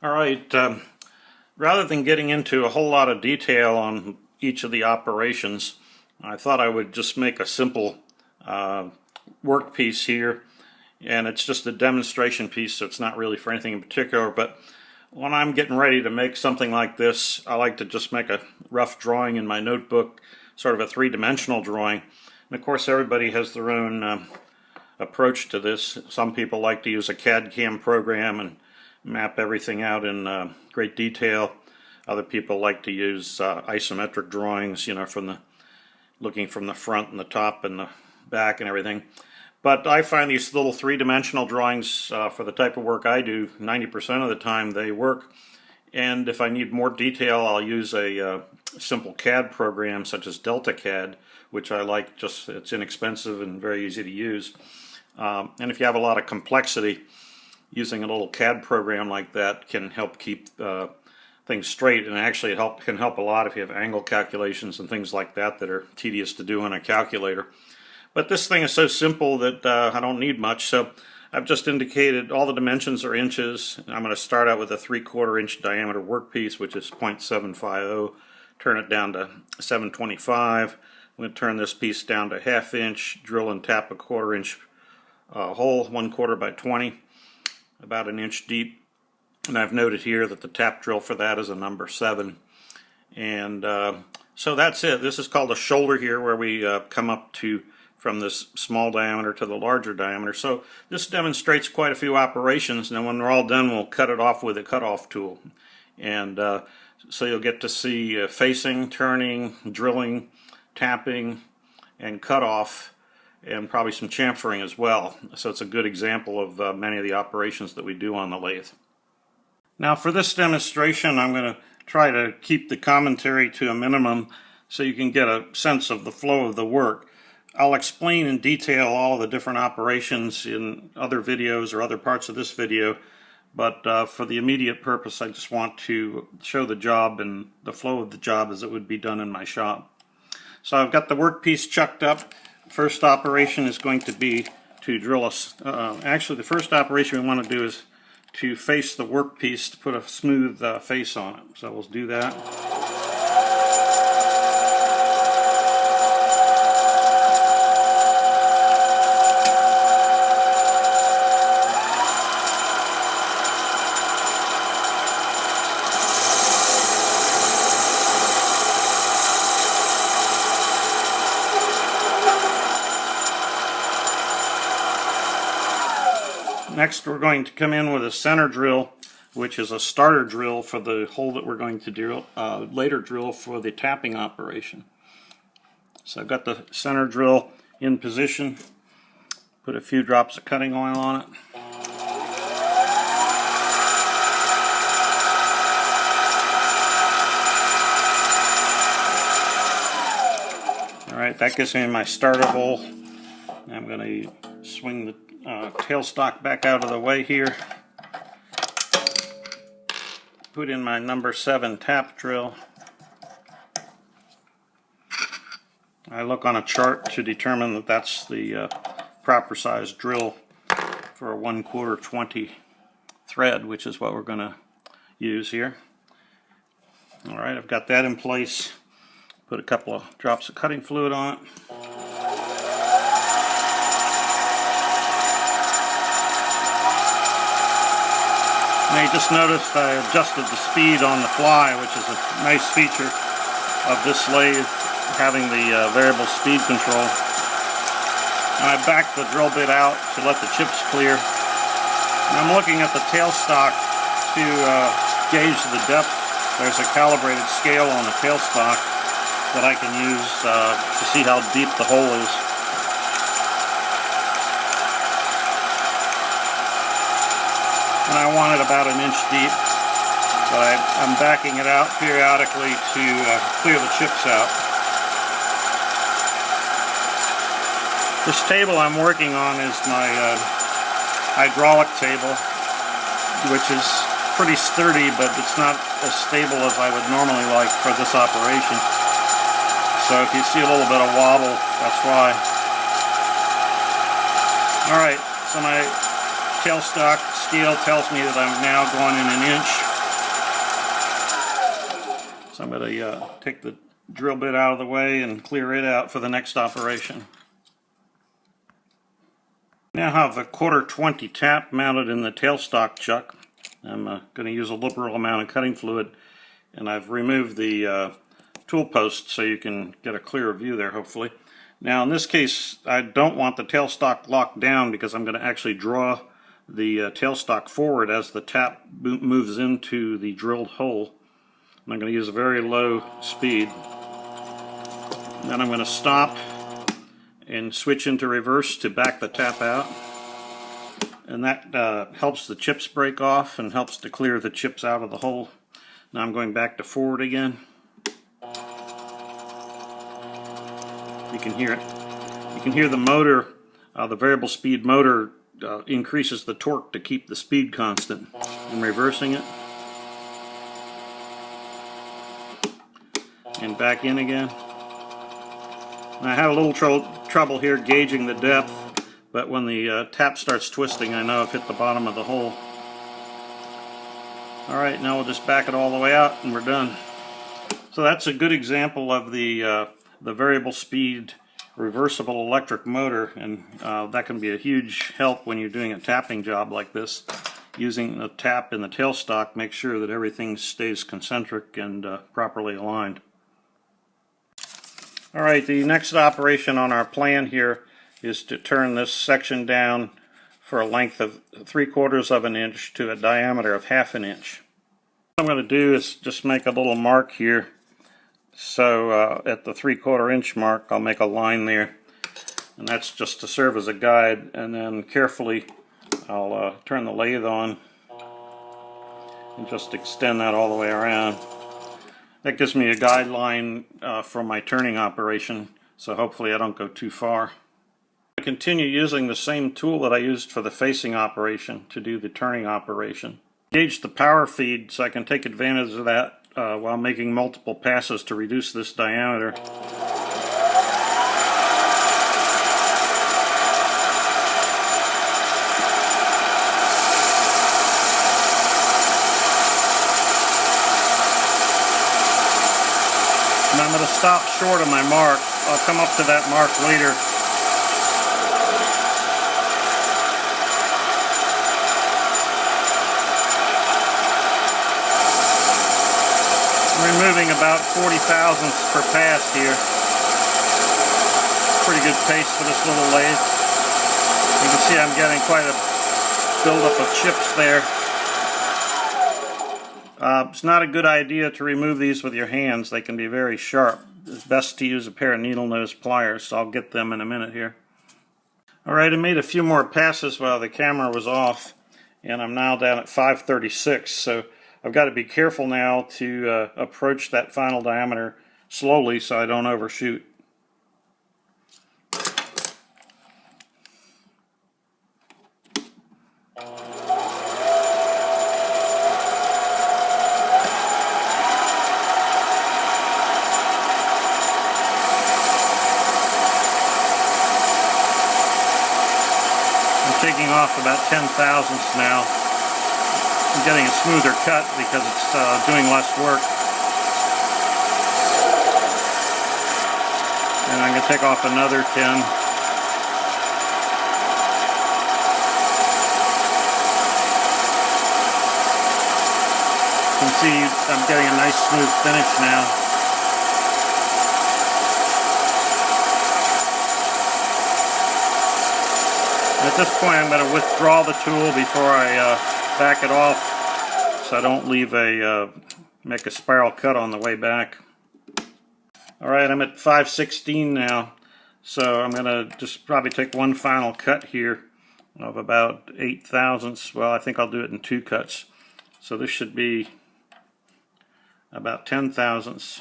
Alright, rather than getting into a whole lot of detail on each of the operations, I thought I would just make a simple workpiece here, and it's just a demonstration piece, so it's not really for anything in particular. But when I'm getting ready to make something like this, I like to just make a rough drawing in my notebook, sort of a three-dimensional drawing. And of course everybody has their own approach to this. Some people like to use a CAD/CAM program and map everything out in great detail. Other people like to use isometric drawings, you know, looking from the front and the top and the back and everything. But I find these little three-dimensional drawings for the type of work I do, 90% of the time they work. And if I need more detail, I'll use a simple CAD program such as DeltaCAD, which I like. Just it's inexpensive and very easy to use. And if you have a lot of complexity, using a little CAD program like that can help keep things straight, and actually it can help a lot if you have angle calculations and things like that are tedious to do on a calculator. But this thing is so simple that I don't need much, so I've just indicated all the dimensions are inches. I'm going to start out with a 3/4 inch diameter workpiece, which is 0.750, turn it down to 725. I'm going to turn this piece down to 1/2 inch, drill and tap a 1/4 inch hole, 1/4 by 20. About an inch deep, and I've noted here that the tap drill for that is a number 7. And so that's it. This is called a shoulder here, where we come up to from this small diameter to the larger diameter. So this demonstrates quite a few operations, and then when we're all done we'll cut it off with a cutoff tool. And so you'll get to see facing, turning, drilling, tapping, and cutoff, and probably some chamfering as well. So it's a good example of many of the operations that we do on the lathe. Now for this demonstration I'm going to try to keep the commentary to a minimum so you can get a sense of the flow of the work. I'll explain in detail all of the different operations in other videos or other parts of this video, but for the immediate purpose I just want to show the job and the flow of the job as it would be done in my shop. So I've got the workpiece chucked up. First operation is going to be to drill actually the first operation we want to do is to face the workpiece to put a smooth face on it. So we'll do that. Next we're going to come in with a center drill, which is a starter drill for the hole that we're going to drill, later drill for the tapping operation. So I've got the center drill in position, put a few drops of cutting oil on it. Alright, that gives me my starter hole. I'm going to swing the tailstock back out of the way here. Put in my number 7 tap drill. I look on a chart to determine that that's the proper size drill for a 1/4 20 thread, which is what we're going to use here. Alright, I've got that in place. Put a couple of drops of cutting fluid on it. Now you just noticed I adjusted the speed on the fly, which is a nice feature of this lathe, having the variable speed control. And I backed the drill bit out to let the chips clear. And I'm looking at the tailstock to gauge the depth. There's a calibrated scale on the tailstock that I can use to see how deep the hole is. And I want it about an inch deep, but I'm backing it out periodically to clear the chips out. This table I'm working on is my hydraulic table, which is pretty sturdy, but it's not as stable as I would normally like for this operation. So if you see a little bit of wobble, that's why. Alright, so my tailstock scale tells me that I'm now going in an inch. So I'm going to take the drill bit out of the way and clear it out for the next operation. Now I have a 1/4 tap mounted in the tailstock chuck. I'm going to use a liberal amount of cutting fluid, and I've removed the tool post so you can get a clearer view there, hopefully. Now in this case I don't want the tailstock locked down because I'm going to actually draw the tailstock forward as the tap moves into the drilled hole. And I'm going to use a very low speed. And then I'm going to stop and switch into reverse to back the tap out. And that helps the chips break off and helps to clear the chips out of the hole. Now I'm going back to forward again. You can hear it. You can hear the motor, the variable speed motor increases the torque to keep the speed constant. I'm reversing it. And back in again. And I had a little trouble here gauging the depth, but when the tap starts twisting I know I've hit the bottom of the hole. Alright, now we'll just back it all the way out and we're done. So that's a good example of the variable speed reversible electric motor, and that can be a huge help when you're doing a tapping job like this. Using the tap in the tailstock, make sure that everything stays concentric and properly aligned. Alright, the next operation on our plan here is to turn this section down for a length of 3/4 of an inch to a diameter of 1/2 inch. What I'm going to do is just make a little mark here. So at the 3/4 inch mark I'll make a line there, and that's just to serve as a guide, and then carefully I'll turn the lathe on and just extend that all the way around. That gives me a guideline for my turning operation, so hopefully I don't go too far. I continue using the same tool that I used for the facing operation to do the turning operation. Gauge the power feed so I can take advantage of that while making multiple passes to reduce this diameter. And I'm going to stop short of my mark. I'll come up to that mark later. Removing about 40 thousandths per pass here. Pretty good pace for this little lathe. You can see I'm getting quite a buildup of chips there. It's not a good idea to remove these with your hands. They can be very sharp. It's best to use a pair of needle nose pliers, so I'll get them in a minute here. Alright, I made a few more passes while the camera was off, and I'm now down at 536, so I've got to be careful now to approach that final diameter slowly so I don't overshoot. I'm taking off about 10 thousandths now. I'm getting a smoother cut because it's doing less work. And I'm going to take off another 10. You can see I'm getting a nice smooth finish now. At this point I'm going to withdraw the tool before I back it off so I don't leave make a spiral cut on the way back. Alright, I'm at 516 now, so I'm going to just probably take one final cut here of about 8 thousandths. Well, I think I'll do it in 2 cuts. So this should be about 10 thousandths.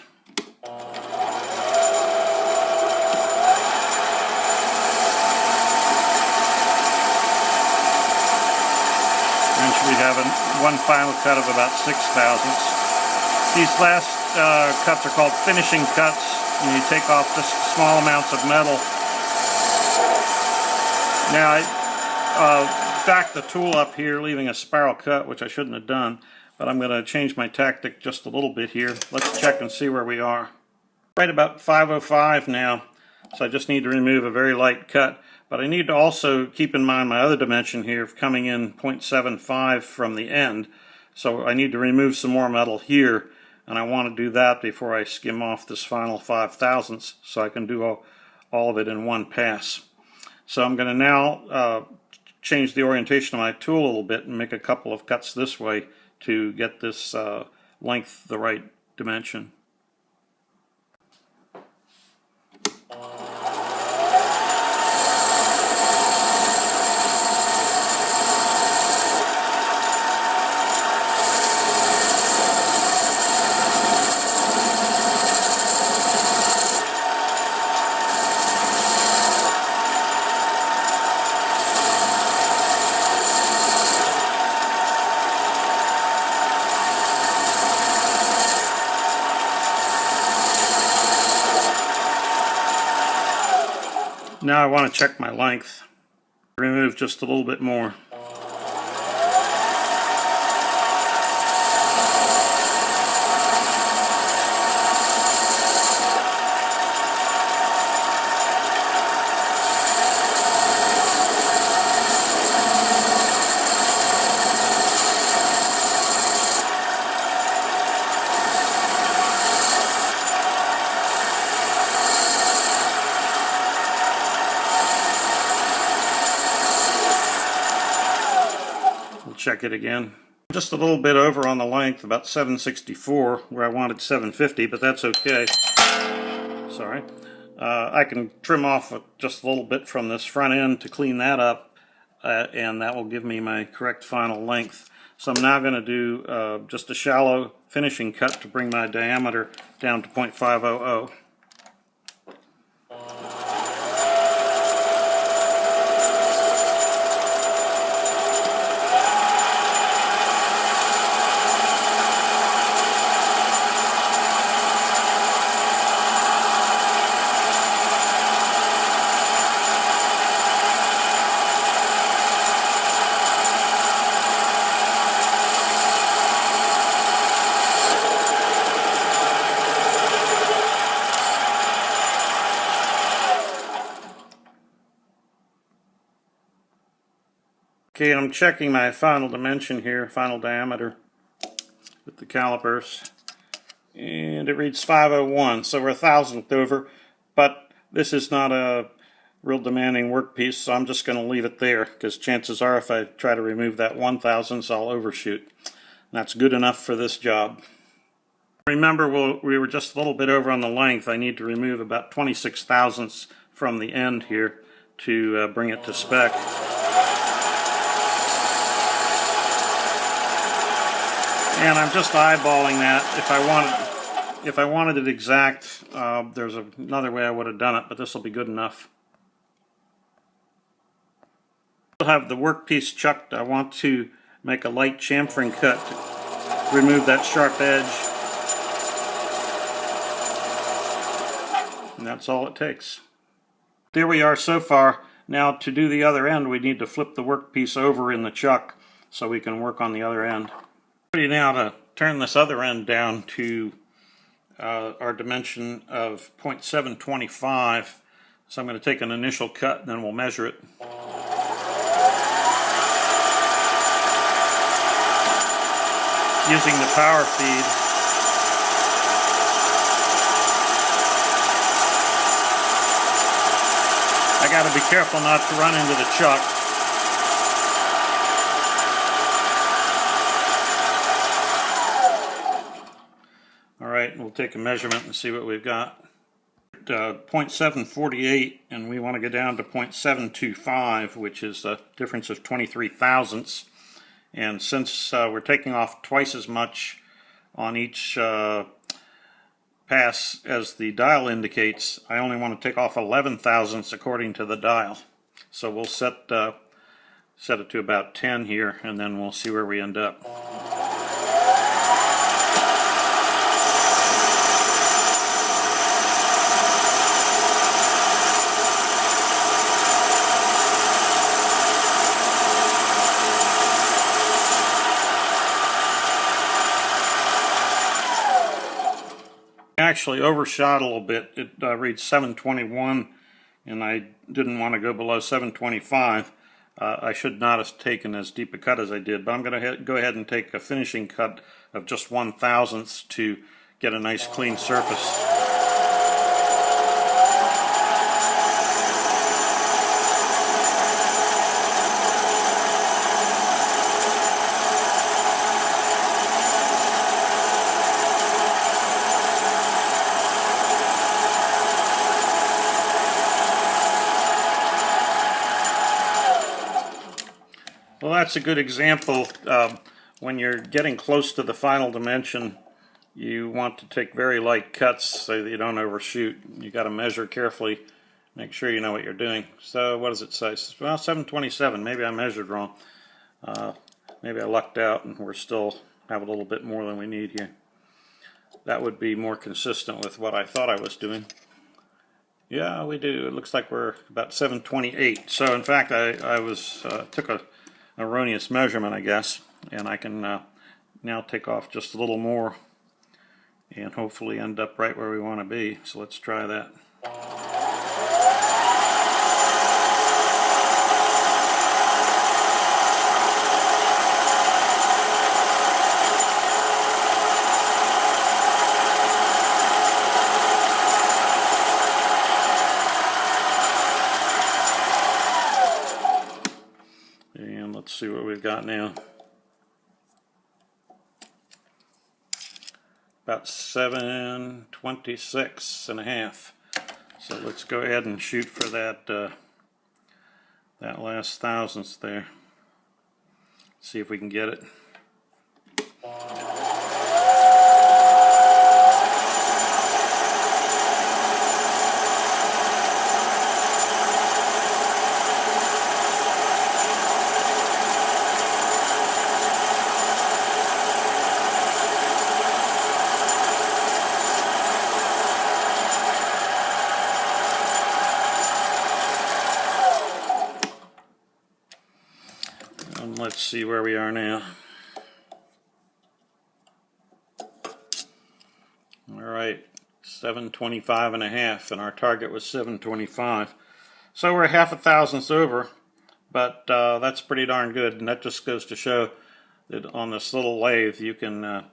And should be having one final cut of about 6 thousandths. These last cuts are called finishing cuts, and you take off just small amounts of metal. Now I backed the tool up here, leaving a spiral cut, which I shouldn't have done, but I'm going to change my tactic just a little bit here. Let's check and see where we are. Right about 505 now, so I just need to remove a very light cut. But I need to also keep in mind my other dimension here of coming in 0.75 from the end. So I need to remove some more metal here, and I want to do that before I skim off this final 5/1000ths, so I can do all of it in one pass. So I'm going to now change the orientation of my tool a little bit and make a couple of cuts this way to get this length the right dimension. Now I want to check my length. Remove just a little bit more. Check it again. Just a little bit over on the length, about 764, where I wanted 750, but that's okay. Sorry. I can trim off just a little bit from this front end to clean that up, and that will give me my correct final length. So I'm now going to do just a shallow finishing cut to bring my diameter down to 0.500. Okay, I'm checking my final dimension here, final diameter with the calipers, and it reads 501, so we're 1,000th over, but this is not a real demanding workpiece, so I'm just going to leave it there, because chances are if I try to remove that 1,000th, I'll overshoot. That's good enough for this job. Remember, we were just a little bit over on the length. I need to remove about 26 thousandths from the end here to bring it to spec. And I'm just eyeballing that. If I wanted it exact, there's another way I would have done it, but this will be good enough. I'll have the workpiece chucked. I want to make a light chamfering cut to remove that sharp edge. And that's all it takes. There we are so far. Now to do the other end, we need to flip the workpiece over in the chuck so we can work on the other end. Ready now to turn this other end down to our dimension of 0.725. So I'm going to take an initial cut and then we'll measure it. Using the power feed. I got to be careful not to run into the chuck. Alright, we'll take a measurement and see what we've got. 0.748, and we want to go down to 0.725, which is a difference of 23 thousandths. And since we're taking off twice as much on each pass as the dial indicates, I only want to take off 11 thousandths according to the dial. So we'll set it to about 10 here, and then we'll see where we end up. actually overshot a little bit. It reads 721, and I didn't want to go below 725. I should not have taken as deep a cut as I did, but I'm going to go ahead and take a finishing cut of just 1/1000th to get a nice clean surface. Well, that's a good example. When you're getting close to the final dimension, you want to take very light cuts so that you don't overshoot. You got to measure carefully, make sure you know what you're doing. So what does it say? Well, 727. Maybe I measured wrong. Maybe I lucked out and we're still have a little bit more than we need here. That would be more consistent with what I thought I was doing. Yeah, we do. It looks like we're about 728. So in fact, I took a erroneous measurement, I guess, and I can now take off just a little more and hopefully end up right where we want to be. So let's try that. And let's see what we've got now. About 726.5. So let's go ahead and shoot for that that last thousandth there. See if we can get it. Let's see where we are now. Alright, 725.5, and our target was 725. So we're 0.5 over, but that's pretty darn good, and that just goes to show that on this little lathe you can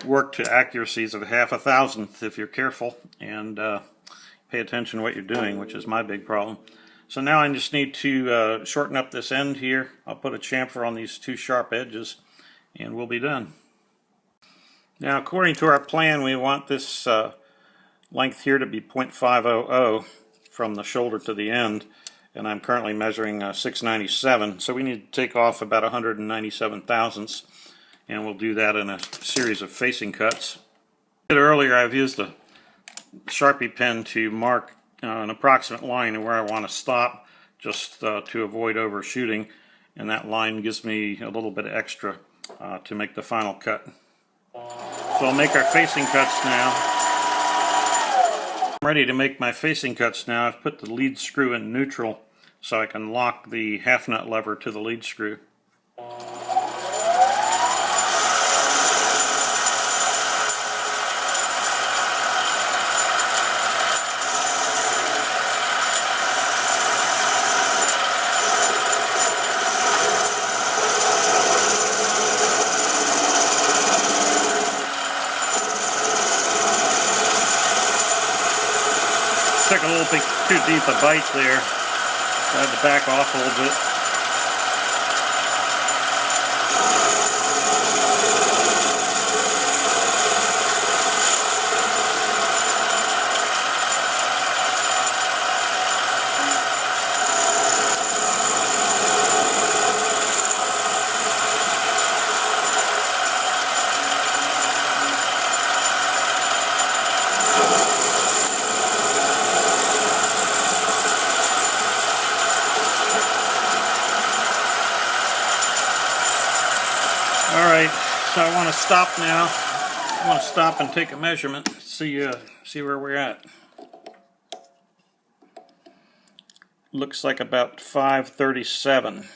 work to accuracies of 0.5 if you're careful and pay attention to what you're doing, which is my big problem. So now I just need to shorten up this end here. I'll put a chamfer on these two sharp edges and we'll be done. Now according to our plan, we want this length here to be 0.500 from the shoulder to the end, and I'm currently measuring 697, so we need to take off about 197 thousandths, and we'll do that in a series of facing cuts. Earlier I've used a Sharpie pen to mark an approximate line of where I want to stop, just to avoid overshooting, and that line gives me a little bit extra to make the final cut. So I'll make our facing cuts now. I'm ready to make my facing cuts now. I've put the lead screw in neutral so I can lock the half nut lever to the lead screw. Took a little bit too deep a bite there, so I had to back off a little bit. Alright, so I want to stop now. I want to stop and take a measurement, see where we're at. Looks like about 537.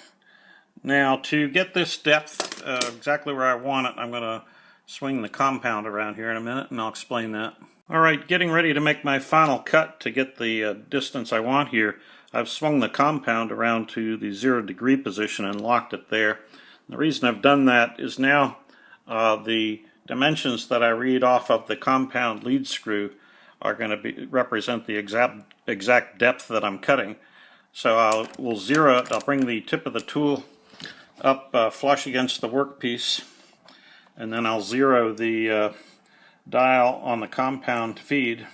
Now to get this depth exactly where I want it, I'm going to swing the compound around here in a minute and I'll explain that. Alright, getting ready to make my final cut to get the distance I want here. I've swung the compound around to the 0° position and locked it there. The reason I've done that is now the dimensions that I read off of the compound lead screw are going to represent the exact depth that I'm cutting. So we'll zero it. I'll bring the tip of the tool up flush against the workpiece, and then I'll zero the dial on the compound feed.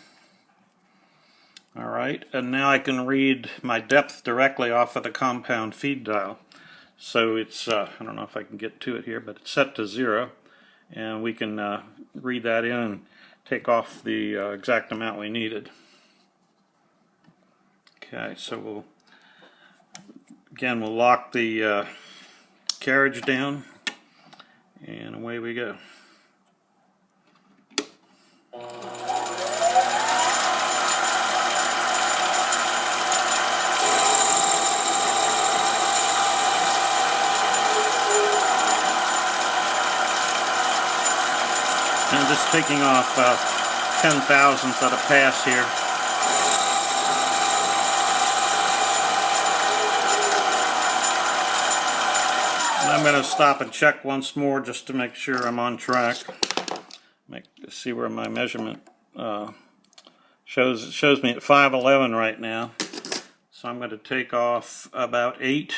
Alright, and now I can read my depth directly off of the compound feed dial. So it's, I don't know if I can get to it here, but it's set to 0, and we can read that in and take off the exact amount we needed. Okay, so we'll lock the carriage down, and away we go. I'm just taking off 10,000ths at a pass here. And I'm going to stop and check once more just to make sure I'm on track. See where my measurement shows. It shows me at 511 right now. So I'm going to take off about 8.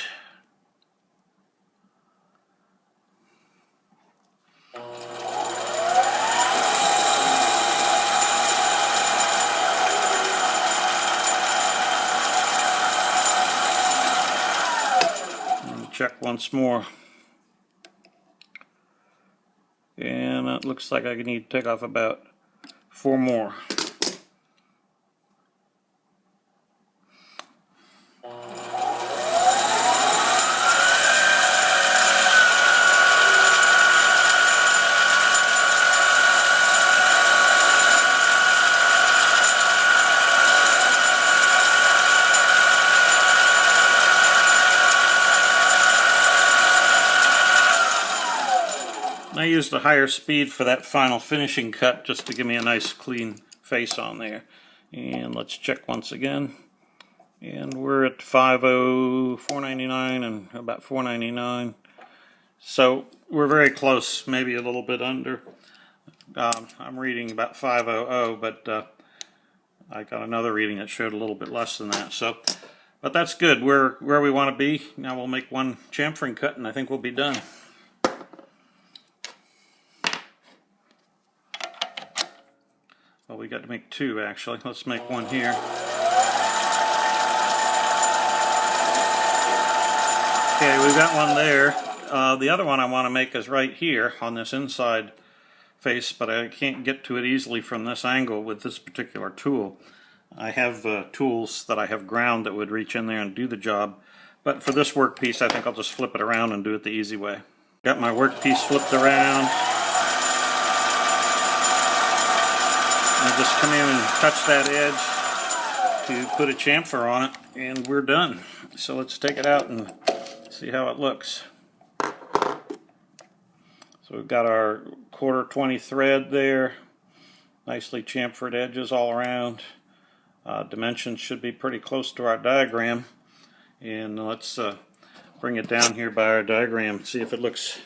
Check once more, and it looks like I need to take off about 4 more. I used a higher speed for that final finishing cut just to give me a nice clean face on there. And let's check once again. And we're at 499 and about 499. So we're very close, maybe a little bit under. I'm reading about 500, but I got another reading that showed a little bit less than that. So, but that's good. We're where we want to be. Now we'll make one chamfering cut and I think we'll be done. Well, we got to make 2 actually. Let's make 1 here. Okay, we've got 1 there. The other one I want to make is right here on this inside face, but I can't get to it easily from this angle with this particular tool. I have tools that I have ground that would reach in there and do the job, but for this workpiece I think I'll just flip it around and do it the easy way. Got my workpiece flipped around. I just come in and touch that edge to put a chamfer on it, and we're done. So let's take it out and see how it looks. So we've got our 1/4 thread there, nicely chamfered edges all around. Dimensions should be pretty close to our diagram, and let's bring it down here by our diagram and see if it looks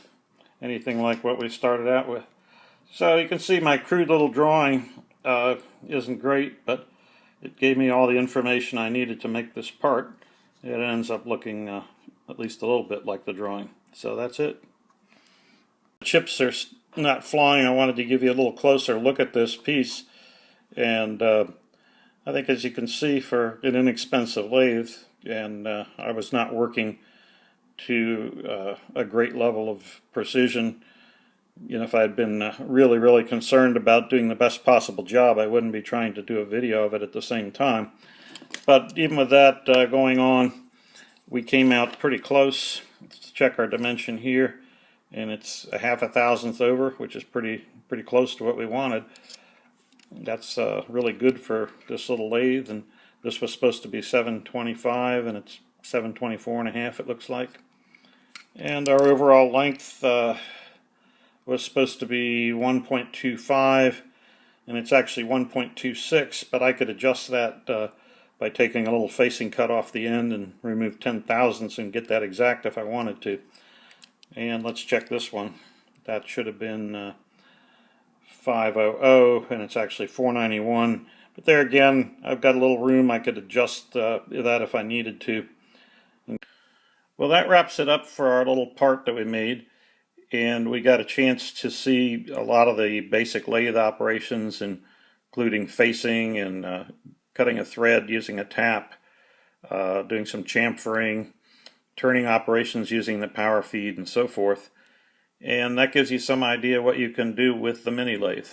anything like what we started out with. So you can see my crude little drawing isn't great, but it gave me all the information I needed to make this part. It ends up looking at least a little bit like the drawing. So that's it. The chips are not flying. I wanted to give you a little closer look at this piece, and I think as you can see, for an inexpensive lathe, and I was not working to a great level of precision. You know, if I'd been really concerned about doing the best possible job, I wouldn't be trying to do a video of it at the same time. But even with that going on, we came out pretty close. Let's check our dimension here, and it's a 1/2 thousandth over, which is pretty close to what we wanted. That's really good for this little lathe, and this was supposed to be 725, and it's 724.5 it looks like. And our overall length was supposed to be 1.25, and it's actually 1.26, but I could adjust that by taking a little facing cut off the end and remove 10 thousandths and get that exact if I wanted to. And let's check this one. That should have been 500, and it's actually 491. But there again, I've got a little room. I could adjust that if I needed to. Well, that wraps it up for our little part that we made. And we got a chance to see a lot of the basic lathe operations, including facing and cutting a thread using a tap, doing some chamfering, turning operations using the power feed, and so forth. And that gives you some idea what you can do with the mini lathe.